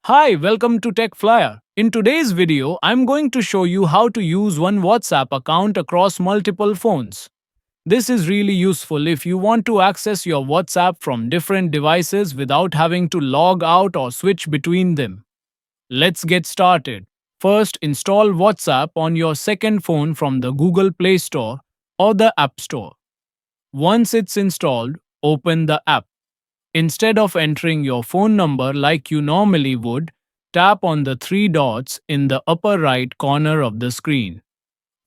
Hi, welcome to Tech Flyer. In today's video, I'm going to show you how to use one WhatsApp account across multiple phones. This is really useful if you want to access your WhatsApp from different devices without having to log out or switch between them. Let's get started. First, install WhatsApp on your second phone from the Google Play Store or the App Store. Once it's installed, open the app. Instead of entering your phone number like you normally would, tap on the three dots in the upper right corner of the screen.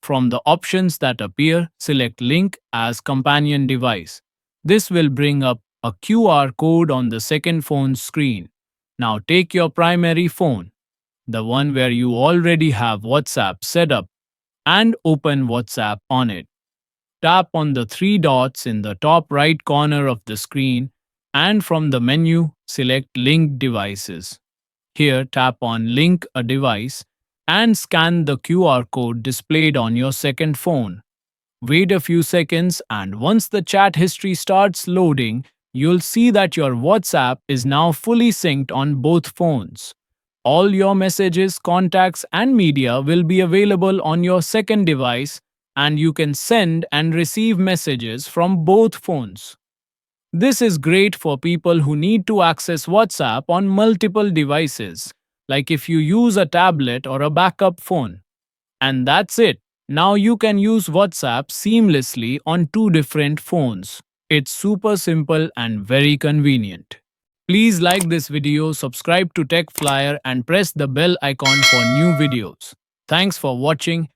From the options that appear, select Link as Companion Device. This will bring up a QR code on the second phone's screen. Now take your primary phone, the one where you already have WhatsApp set up, and open WhatsApp on it. Tap on the three dots in the top right corner of the screen, and from the menu, select Link Devices. Here, tap on Link a Device and scan the QR code displayed on your second phone. Wait a few seconds, and once the chat history starts loading, you'll see that your WhatsApp is now fully synced on both phones. All your messages, contacts, and media will be available on your second device, and you can send and receive messages from both phones. This is great for people who need to access WhatsApp on multiple devices, like if you use a tablet or a backup phone. And that's it. Now you can use WhatsApp seamlessly on two different phones. It's super simple and very convenient. Please like this video, subscribe to Tech Flyer, and press the bell icon for new videos. Thanks for watching.